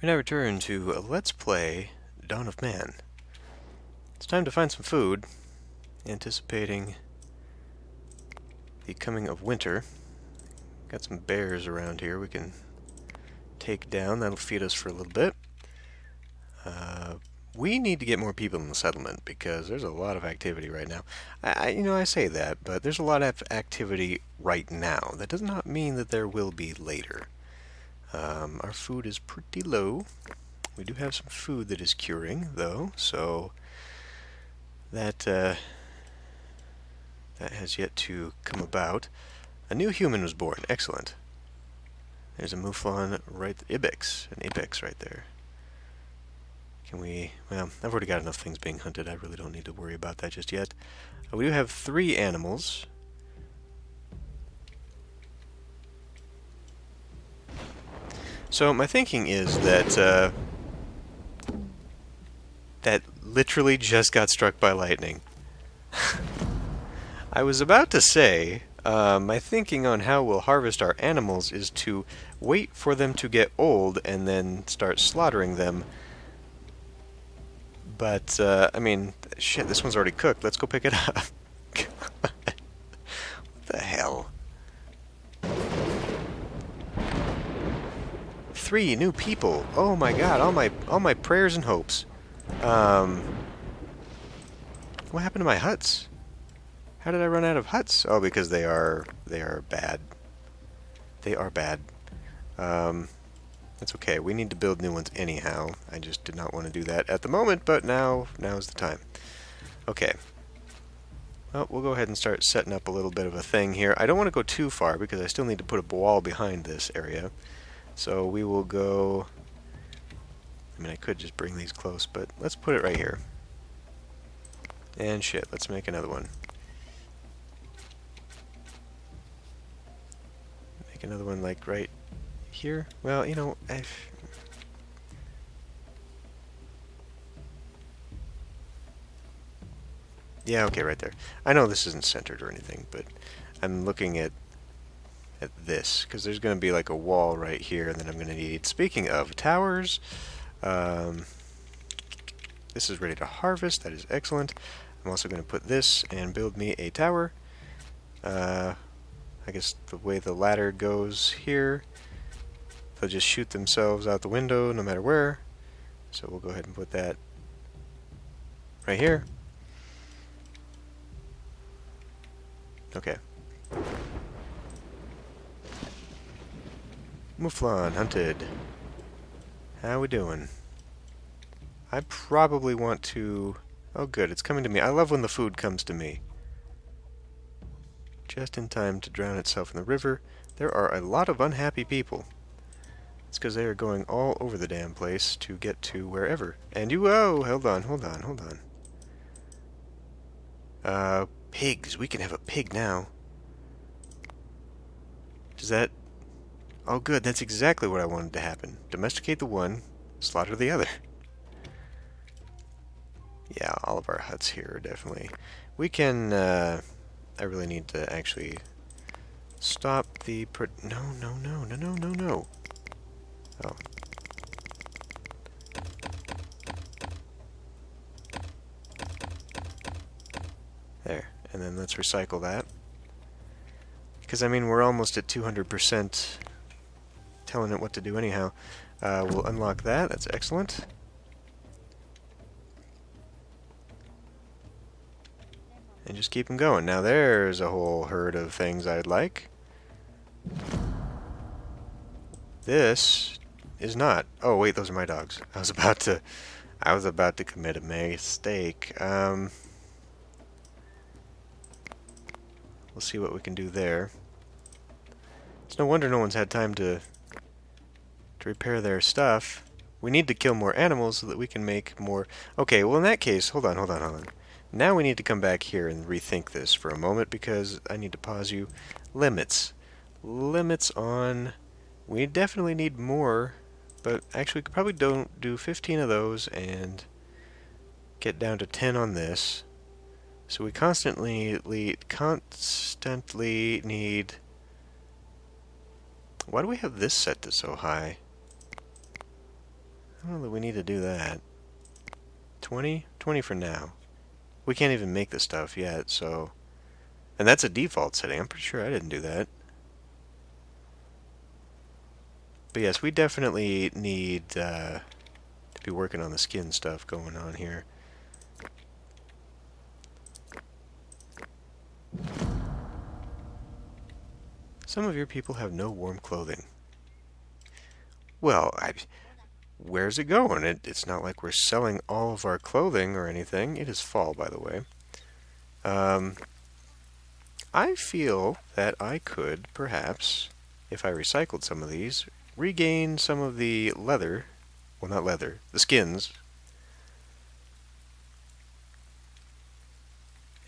We now return to Let's Play Dawn of Man. It's time to find some food, anticipating the coming of winter. Got some bears around here we can take down. That'll feed us for a little bit. We need to get more people in the settlement because there's a lot of activity right now. I say that, but there's a lot of activity right now. That does not mean that there will be later. Our food is pretty low. We do have some food that is curing, though, so that has yet to come about. A new human was born. Excellent. There's a Mouflon right, an ibex right there. Can we? Well, I've already got enough things being hunted. I really don't need to worry about that just yet. We do have 3 animals. So my thinking is that that literally just got struck by lightning. I was about to say, my thinking on how we'll harvest our animals is to wait for them to get old and then start slaughtering them. But, I mean, shit, this one's already cooked. Let's go pick it up. God. What the hell? 3 new people. Oh my god, all my prayers and hopes. What happened to my huts? How did I run out of huts? Oh, because they are bad. They are bad. That's okay. We need to build new ones anyhow. I just did not want to do that at the moment, but now's the time. Okay. Well, we'll go ahead and start setting up a little bit of a thing here. I don't want to go too far because I still need to put a wall behind this area. So we will go... I mean, I could just bring these close, but let's put it right here. And shit, let's make another one. Make another one like right here. Well, you know, yeah, okay, right there. I know this isn't centered or anything, but I'm looking at this because there's going to be like a wall right here, and then I'm going to need. Speaking of towers, this is ready to harvest. That is excellent. I'm also going to put this and build me a tower. I guess the way the ladder goes here, they'll just shoot themselves out the window no matter where. So we'll go ahead and put that right here. Okay. Mouflon hunted. How we doing? I probably want to... Oh good, it's coming to me. I love when the food comes to me. Just in time to drown itself in the river. There are a lot of unhappy people. It's because they are going all over the damn place to get to wherever. And you... Oh, hold on. Pigs. We can have a pig now. Does that... Oh good, that's exactly what I wanted to happen. Domesticate the one, slaughter the other. Yeah, all of our huts here are definitely... We can, I really need to actually stop the... No. Oh. There. And then let's recycle that. Because, I mean, we're almost at 200% telling it what to do anyhow. We'll unlock that. That's excellent. And just keep them going. Now there's a whole herd of things I'd like. This is not. Oh wait, those are my dogs. I was about to commit a mistake. We'll see what we can do there. It's no wonder no one's had time to repair their stuff. We need to kill more animals so that we can make more... Okay, well in that case, hold on. Now we need to come back here and rethink this for a moment because I need to pause you. Limits. Limits on... We definitely need more, but actually we could probably don't do 15 of those and get down to 10 on this. So we constantly need... Why do we have this set to so high? I don't know that we need to do that. 20? 20 for now. We can't even make the stuff yet, so... And that's a default setting. I'm pretty sure I didn't do that. But yes, we definitely need to be working on the skin stuff going on here. Some of your people have no warm clothing. Well, where's it going? It's not like we're selling all of our clothing or anything. It is fall, by the way. I feel that I could, perhaps, if I recycled some of these, regain some of the leather. Well, not leather. The skins.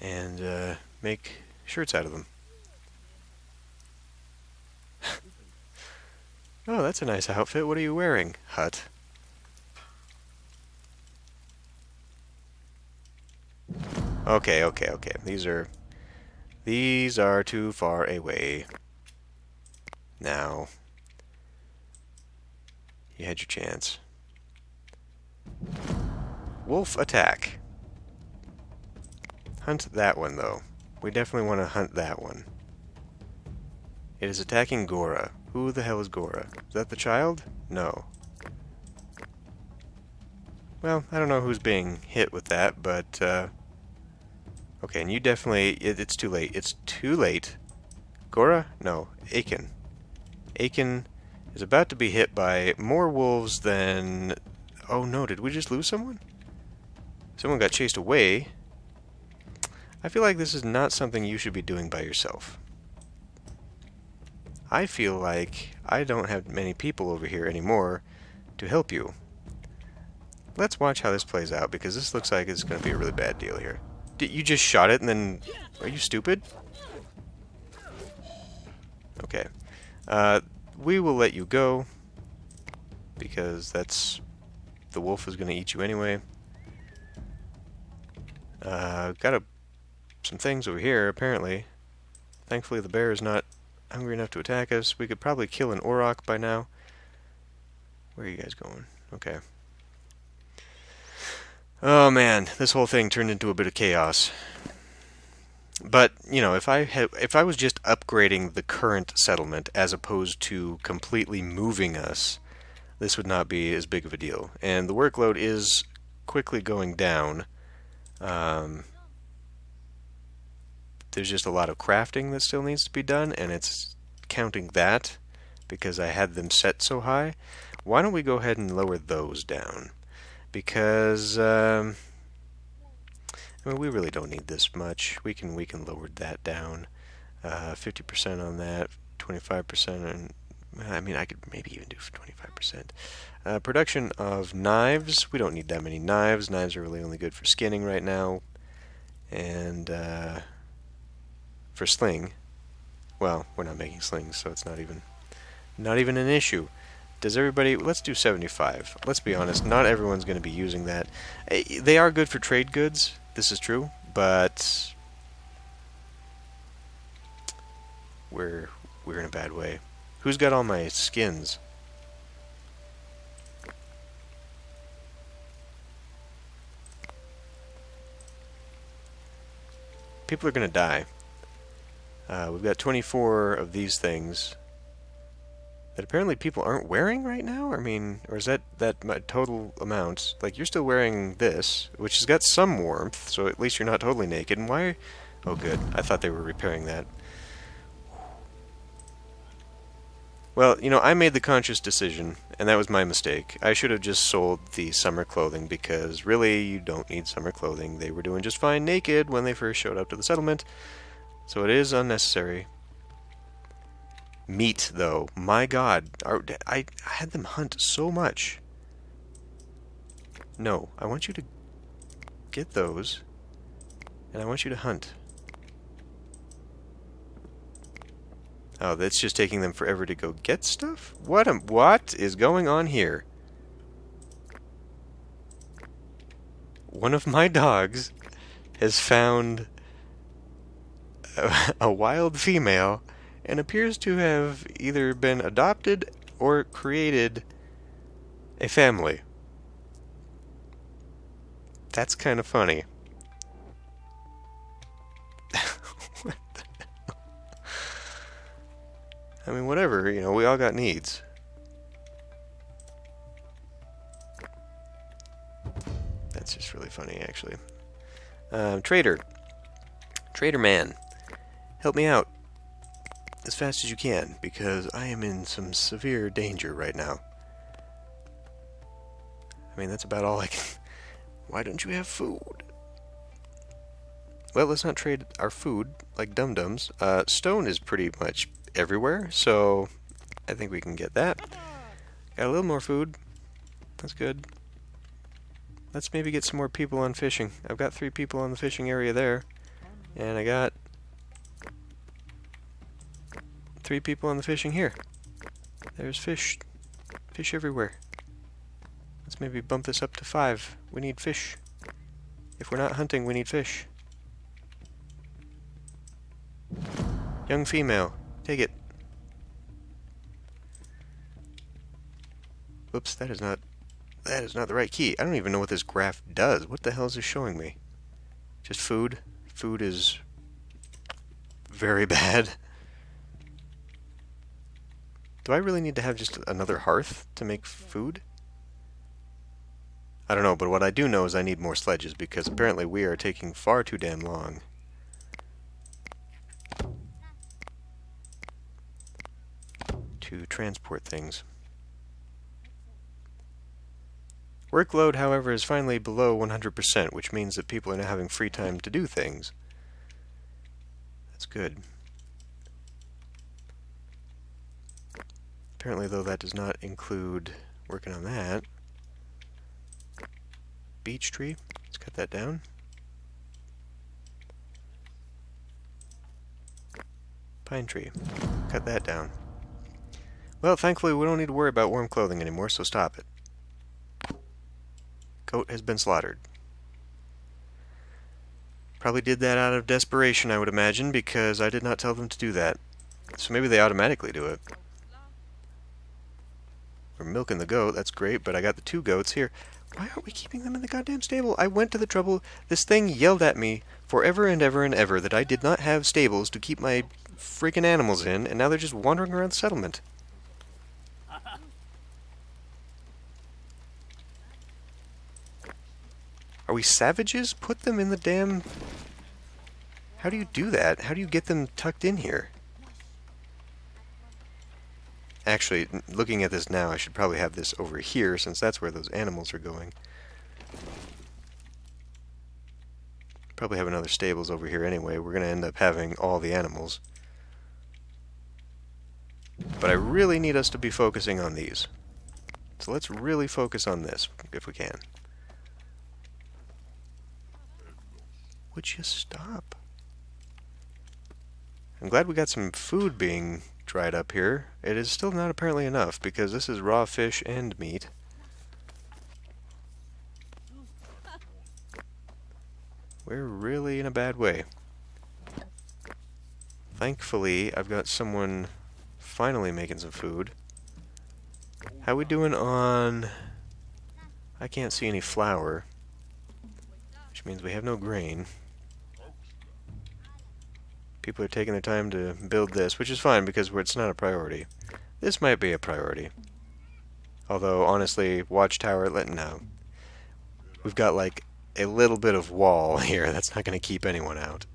And make shirts out of them. Oh, that's a nice outfit. What are you wearing, Hut? Okay. These are too far away. Now, you had your chance. Wolf attack. Hunt that one, though. We definitely want to hunt that one. It is attacking Gora. Who the hell is Gora? Is that the child? No. Well, I don't know who's being hit with that, but, okay, and you definitely... It's too late. It's too late. Gora? No. Aiken. Aiken is about to be hit by more wolves than... Oh no, did we just lose someone? Someone got chased away. I feel like this is not something you should be doing by yourself. I feel like I don't have many people over here anymore to help you. Let's watch how this plays out, because this looks like it's going to be a really bad deal here. You just shot it and then... Are you stupid? Okay. We will let you go, because that's... The wolf is going to eat you anyway. Got some things over here, apparently. Thankfully the bear is not hungry enough to attack us. We could probably kill an Auroch by now. Where are you guys going? Okay. Oh man, this whole thing turned into a bit of chaos. But, you know, if I was just upgrading the current settlement as opposed to completely moving us, this would not be as big of a deal. And the workload is quickly going down. There's just a lot of crafting that still needs to be done, and it's counting that because I had them set so high. Why don't we go ahead and lower those down? Because I mean, we really don't need this much. We can lower that down, 50% on that, 25% on. I mean, I could maybe even do 25%. Production of knives. We don't need that many knives. Knives are really only good for skinning right now, and for sling. Well, we're not making slings, so it's not even an issue. Does everybody... Let's do 75. Let's be honest, not everyone's going to be using that. They are good for trade goods, this is true, but we're in a bad way. Who's got all my skins? People are going to die. We've got 24 of these things that apparently people aren't wearing right now? I mean, or is that total amount? Like, you're still wearing this, which has got some warmth, so at least you're not totally naked. And why? Oh, good. I thought they were repairing that. Well, you know, I made the conscious decision, and that was my mistake. I should have just sold the summer clothing, because really, you don't need summer clothing. They were doing just fine naked when they first showed up to the settlement, so it is unnecessary. Meat, though. My god. I had them hunt so much. No, I want you to get those, and I want you to hunt. Oh, that's just taking them forever to go get stuff? What is going on here? One of my dogs has found a wild female and appears to have either been adopted or created a family. That's kind of funny. I mean, whatever, you know, we all got needs. That's just really funny, actually. Trader. Trader man. Help me out. As fast as you can, because I am in some severe danger right now. I mean, that's about all I can... Why don't you have food? Well, let's not trade our food like dum-dums. Stone is pretty much everywhere, so I think we can get that. Got a little more food. That's good. Let's maybe get some more people on fishing. I've got 3 people on the fishing area there. And I got 3 people on the fishing here. There's fish. Fish everywhere. Let's maybe bump this up to 5. We need fish. If we're not hunting, we need fish. Young female. Take it. Whoops, that is not the right key. I don't even know what this graph does. What the hell is this showing me? Just food? Food is very bad. Do I really need to have just another hearth to make food? I don't know, but what I do know is I need more sledges, because apparently we are taking far too damn long. To transport things. Workload, however, is finally below 100%, which means that people are now having free time to do things. That's good. Apparently, though, that does not include working on that. Beech tree. Let's cut that down. Pine tree. Cut that down. Well, thankfully, we don't need to worry about warm clothing anymore, so stop it. Goat has been slaughtered. Probably did that out of desperation, I would imagine, because I did not tell them to do that. So maybe they automatically do it. We're milking the goat, that's great, but I got the 2 goats here. Why aren't we keeping them in the goddamn stable? I went to the trouble. This thing yelled at me forever and ever and ever that I did not have stables to keep my freaking animals in, and now they're just wandering around the settlement. Are we savages? Put them in the damn... How do you do that? How do you get them tucked in here? Actually, looking at this now, I should probably have this over here, since that's where those animals are going. Probably have another stables over here anyway. We're going to end up having all the animals. But I really need us to be focusing on these. So let's really focus on this, if we can. Would you stop? I'm glad we got some food being dried up here. It is still not apparently enough, because this is raw fish and meat. We're really in a bad way. Thankfully, I've got someone finally making some food. How we doing on... I can't see any flour, which means we have no grain. People are taking their time to build this, which is fine because it's not a priority. This might be a priority. Although, honestly, Watchtower, no. We've got like a little bit of wall here. That's not going to keep anyone out.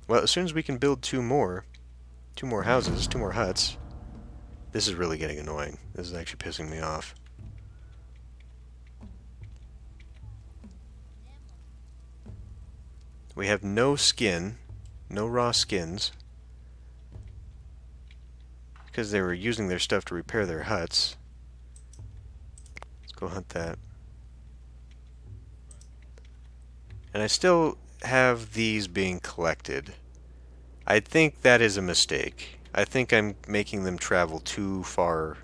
Well, as soon as we can build 2 more houses, 2 more huts. This is really getting annoying. This is actually pissing me off. We have no skin, no raw skins, because they were using their stuff to repair their huts. Let's go hunt that. And I still have these being collected. I think that is a mistake. I think I'm making them travel too far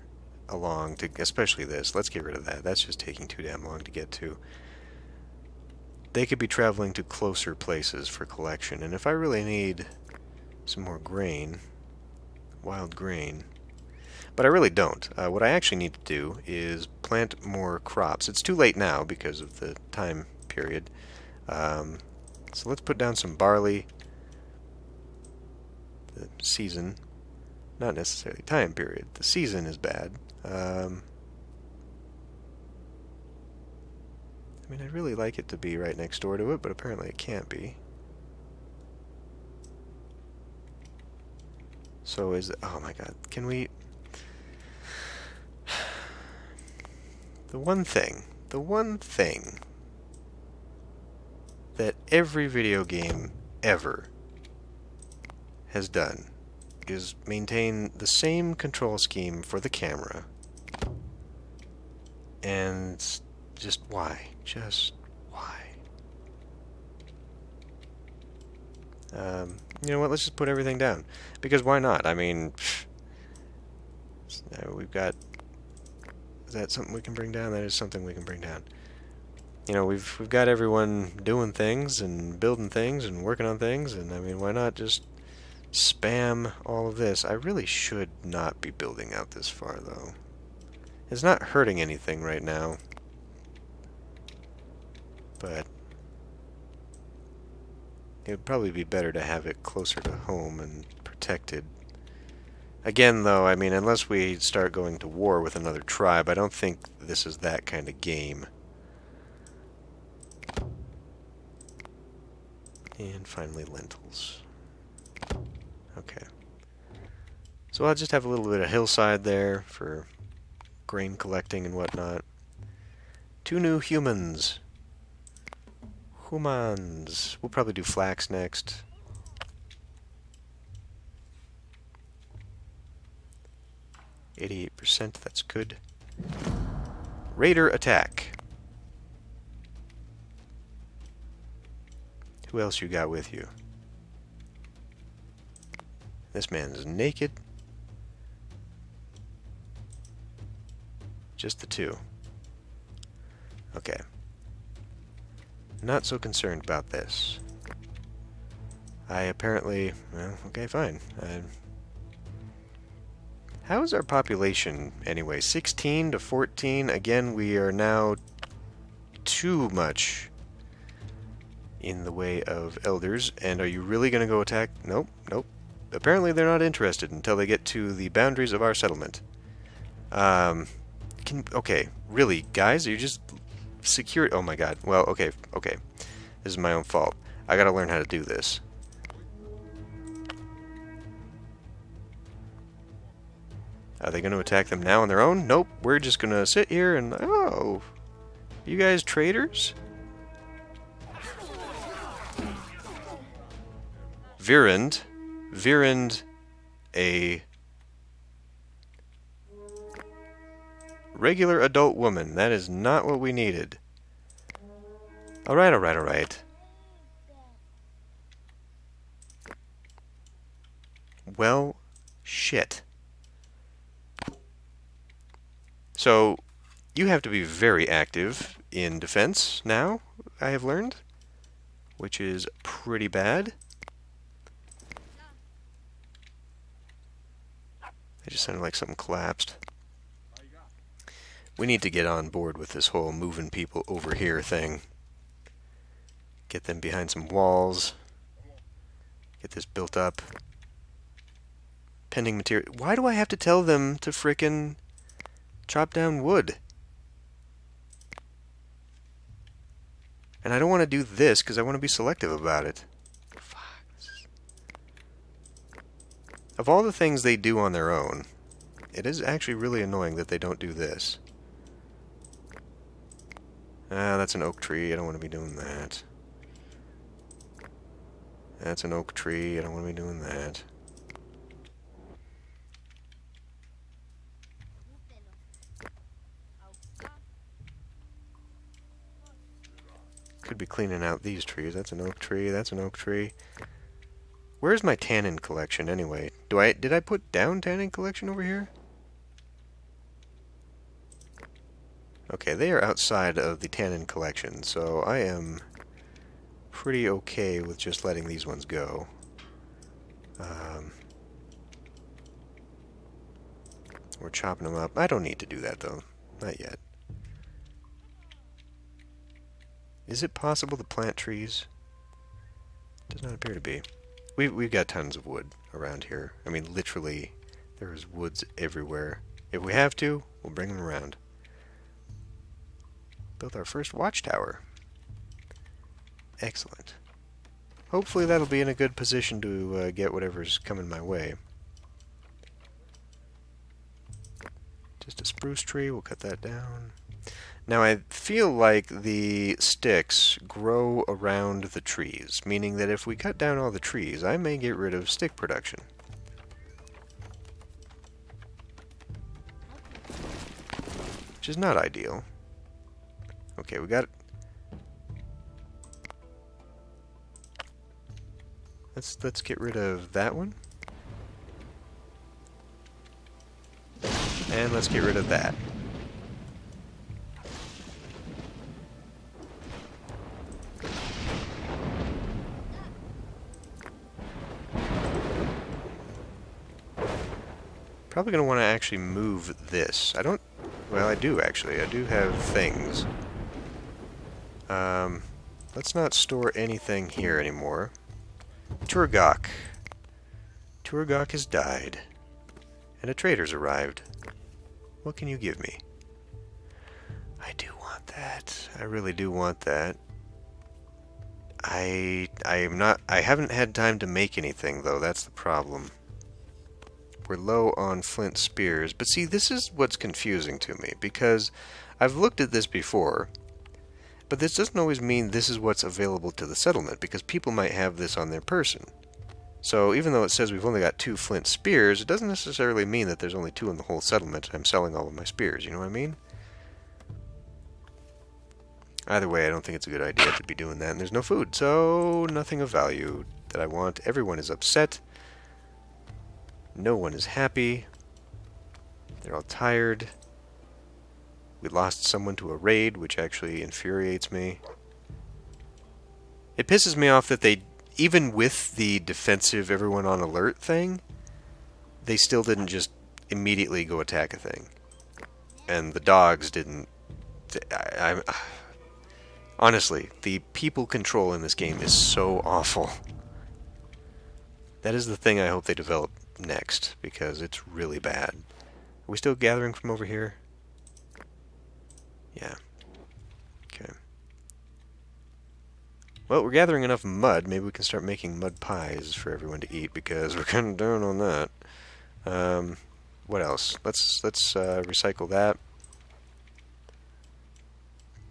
along, especially this. Let's get rid of that. That's just taking too damn long to get to. They could be traveling to closer places for collection, and if I really need some more grain, wild grain... But I really don't. What I actually need to do is plant more crops. It's too late now because of the time period. So let's put down some barley. The season, not necessarily time period. The season is bad. I mean, I'd really like it to be right next door to it, but apparently it can't be. So is... oh my god, can we... the one thing that every video game ever has done is maintain the same control scheme for the camera. And just why? Just why? You know what, let's just put everything down. Because why not? I mean, we've got... is that something we can bring down? That is something we can bring down. You know, we've got everyone doing things and building things and working on things, and I mean, why not just spam all of this? I really should not be building out this far, though. It's not hurting anything right now. But it would probably be better to have it closer to home and protected. Again, though, I mean, unless we start going to war with another tribe, I don't think this is that kind of game. And finally, lentils. Okay. So I'll just have a little bit of hillside there for grain collecting and whatnot. 2 new humans. Humans. We'll probably do flax next. %, that's good. Raider attack. Who else you got with you? This man's naked. Just the 2. Okay. Not so concerned about this. I apparently... well, okay, fine. How is our population, anyway? 16 to 14. Again, we are now too much in the way of elders. And are you really going to go attack? Nope, nope. Apparently they're not interested until they get to the boundaries of our settlement. Okay, really, guys? Are you just secure? Oh my god. Well, okay, okay. This is my own fault. I gotta learn how to do this. Are they going to attack them now on their own? Nope. We're just going to sit here and... oh. You guys traitors? Virend. Virend, a regular adult woman. That is not what we needed. Alright, alright, alright. Well, shit. So, you have to be very active in defense now, I have learned, which is pretty bad. It just sounded like something collapsed. We need to get on board with this whole moving people over here thing. Get them behind some walls. Get this built up. Pending material. Why do I have to tell them to frickin' chop down wood? And I don't want to do this because I want to be selective about it. Of all the things they do on their own, it is actually really annoying that they don't do this. Ah, that's an oak tree. I don't want to be doing that. That's an oak tree. I don't want to be doing that. Could be cleaning out these trees. That's an oak tree. That's an oak tree. Where's my tannin collection anyway? Did I put down tannin collection over here? Okay, they are outside of the tannin collection, so I am pretty okay with just letting these ones go. We're chopping them up. I don't need to do that, though. Not yet. Is it possible to plant trees? Does not appear to be. We've got tons of wood around here. I mean, literally, there's woods everywhere. If we have to, we'll bring them around. Built our first watchtower. Excellent. Hopefully that'll be in a good position to get whatever's coming my way. Just a spruce tree, we'll cut that down. Now I feel like the sticks grow around the trees, meaning that if we cut down all the trees, I may get rid of stick production. Which is not ideal. Okay, we got it. Let's get rid of that one. And let's get rid of that. Probably going to want to actually move this. I don't... Well, I do actually. I do have things. Let's not store anything here anymore. Turgok. Turgok has died. And a trader's arrived. What can you give me? I do want that. I really do want that. I haven't had time to make anything, though. That's the problem. We're low on flint spears. But see, this is what's confusing to me, because I've looked at this before, but this doesn't always mean this is what's available to the settlement, because people might have this on their person. So even though it says we've only got 2 flint spears, it doesn't necessarily mean that there's only 2 in the whole settlement and I'm selling all of my spears, you know what I mean? Either way, I don't think it's a good idea to be doing that, and there's no food, so nothing of value that I want. Everyone is upset. No one is happy. They're all tired. We lost someone to a raid, which actually infuriates me. It pisses me off that they, even with the defensive everyone on alert thing, they still didn't just immediately go attack a thing. And the dogs didn't... Honestly, the people control in this game is so awful. That is the thing I hope they develop next, because it's really bad. Are we still gathering from over here? Yeah. Okay. Well, we're gathering enough mud. Maybe we can start making mud pies for everyone to eat, because we're kind of down on that. What else? Let's recycle that.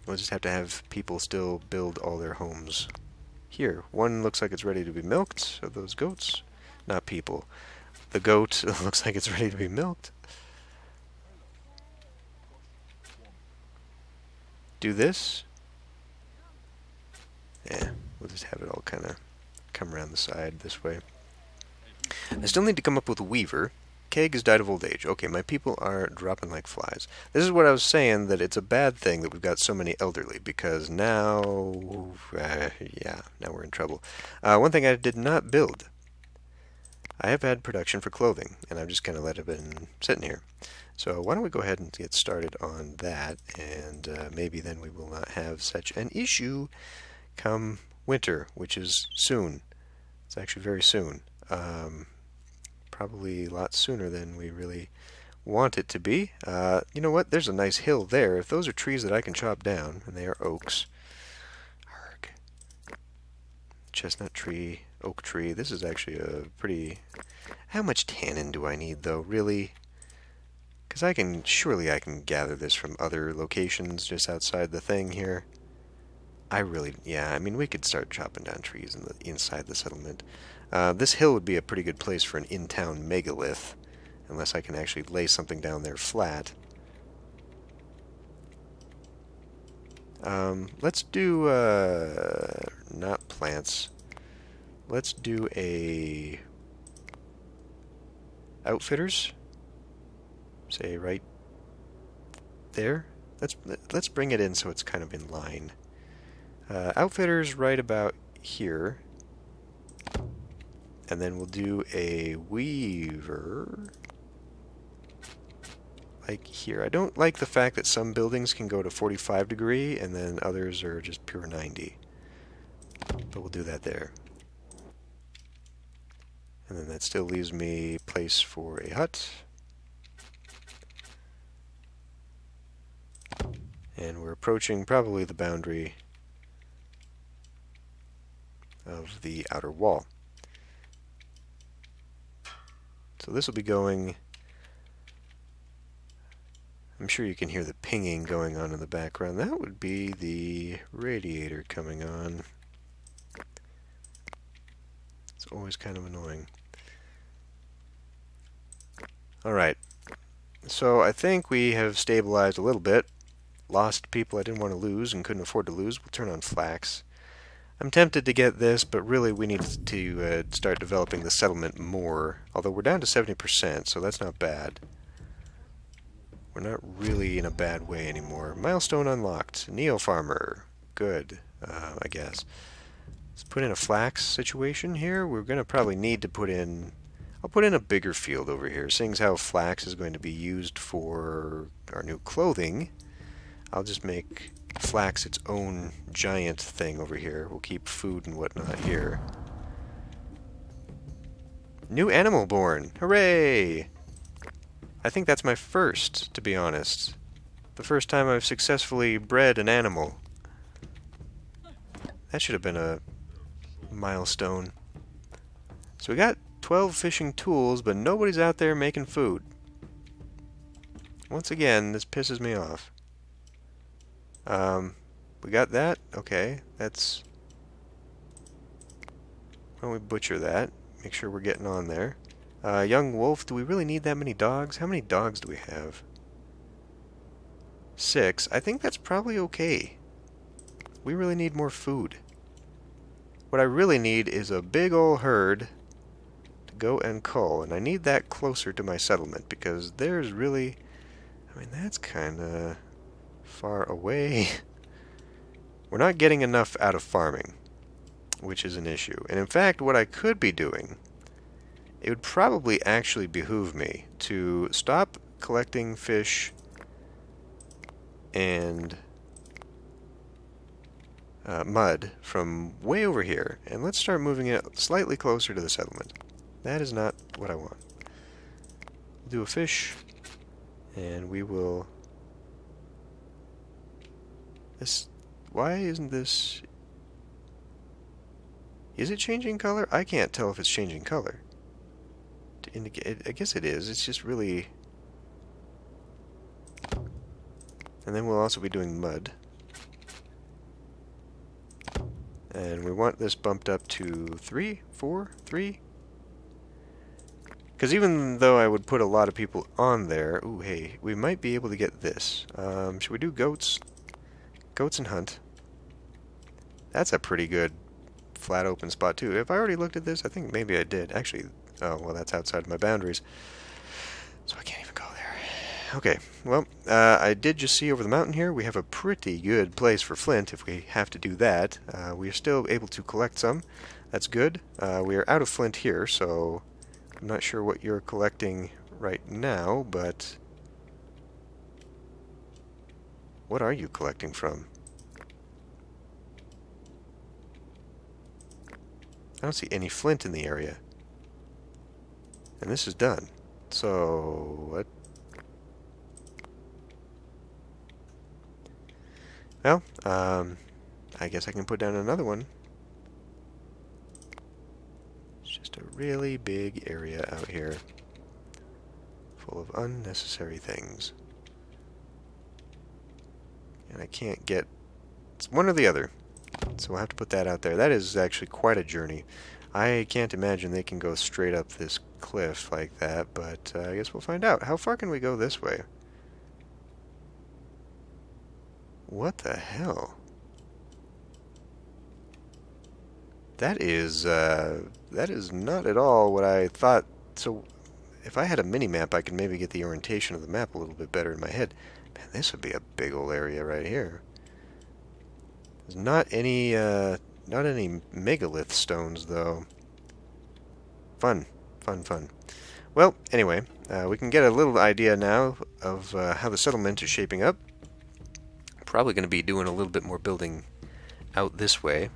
We'll just have to have people still build all their homes. Here, one looks like it's ready to be milked. Are those goats? Not people. The goat looks like it's ready to be milked. Do this. Yeah, we'll just have it all kind of come around the side this way. I still need to come up with a weaver. Keg has died of old age. Okay, my people are dropping like flies. This is what I was saying, that it's a bad thing that we've got so many elderly, because now... yeah, now we're in trouble. One thing I did not build. I have had production for clothing, and I've just kind of let it been sitting here. So why don't we go ahead and get started on that, and maybe then we will not have such an issue come winter, which is soon. It's actually very soon. Probably a lot sooner than we really want it to be. You know what? There's a nice hill there. If those are trees that I can chop down, and they are oaks. Arg. Chestnut tree, oak tree. This is actually a pretty... How much tannin do I need, though? Really? Because surely I can gather this from other locations just outside the thing here. Yeah, I mean, we could start chopping down trees inside the settlement. This hill would be a pretty good place for an in-town megalith, unless I can actually lay something down there flat. Let's do, not plants. Let's do a outfitters. Say right there. Let's bring it in so it's kind of in line. Outfitters right about here. And then we'll do a weaver like here. I don't like the fact that some buildings can go to 45 degree and then others are just pure 90. But we'll do that there. And then that still leaves me place for a hut. And we're approaching probably the boundary of the outer wall. So this will be going... I'm sure you can hear the pinging going on in the background. That would be the radiator coming on. It's always kind of annoying. Alright, so I think we have stabilized a little bit. Lost people I didn't want to lose and couldn't afford to lose. We'll turn on flax. I'm tempted to get this, but really we need to start developing the settlement more. Although we're down to 70%, so that's not bad. We're not really in a bad way anymore. Milestone unlocked. Neo Farmer. Good, I guess. Let's put in a flax situation here. We're going to probably need to put in... I'll put in a bigger field over here. Seeing as how flax is going to be used for our new clothing, I'll just make flax its own giant thing over here. We'll keep food and whatnot here. New animal born! Hooray! I think that's my first, to be honest. The first time I've successfully bred an animal. That should have been a milestone. So we got 12 fishing tools, but nobody's out there making food. Once again, this pisses me off. We got that? Okay, that's... Why don't we butcher that? Make sure we're getting on there. Young wolf, do we really need that many dogs? How many dogs do we have? 6. I think that's probably okay. We really need more food. What I really need is a big ol' herd to go and cull, and I need that closer to my settlement, because there's really... I mean, that's kinda far away. We're not getting enough out of farming, which is an issue. And in fact, what I could be doing, it would probably actually behoove me to stop collecting fish and mud from way over here, and let's start moving it slightly closer to the settlement. That is not what I want. We'll do a fish, and we will... This... Why isn't this... Is it changing color? I can't tell if it's changing color. To indicate... I guess it is. It's just really... And then we'll also be doing mud. And we want this bumped up to 3, 4, 3. Because even though I would put a lot of people on there... Ooh, hey, we might be able to get this. Should we do goats? Goats and hunt. That's a pretty good flat open spot too. Have I already looked at this? I think maybe I did. Actually, oh, well, that's outside my boundaries. So I can't even go there. Okay, well, I did just see over the mountain here, we have a pretty good place for flint if we have to do that. We are still able to collect some. That's good. We are out of flint here, so I'm not sure what you're collecting right now, but... What are you collecting from? I don't see any flint in the area. And this is done. So, what? Well, I guess I can put down another one. It's just a really big area out here. Full of unnecessary things. And I can't get... It's one or the other. So we'll have to put that out there. That is actually quite a journey. I can't imagine they can go straight up this cliff like that, but I guess we'll find out. How far can we go this way? What the hell? That is not at all what I thought. So if I had a mini-map, I could maybe get the orientation of the map a little bit better in my head. Man, this would be a big old area right here. There's not any megalith stones, though. Fun. Fun, fun. Well, anyway, we can get a little idea now of how the settlement is shaping up. Probably going to be doing a little bit more building out this way.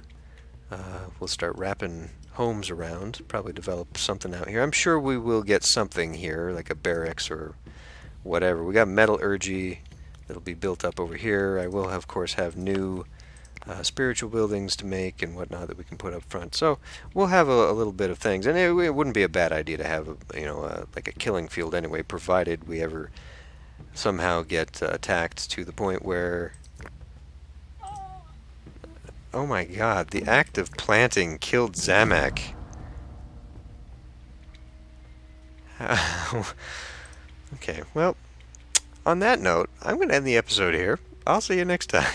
We'll start wrapping homes around, probably develop something out here. I'm sure we will get something here, like a barracks or whatever. We got metallurgy that'll be built up over here. I will, of course, have new spiritual buildings to make and whatnot that we can put up front. So we'll have a little bit of things, and it wouldn't be a bad idea to have like a killing field anyway, provided we ever somehow get attacked to the point where, oh my god, the act of planting killed Zamak. Okay, well, on that note, I'm going to end the episode here. I'll see you next time.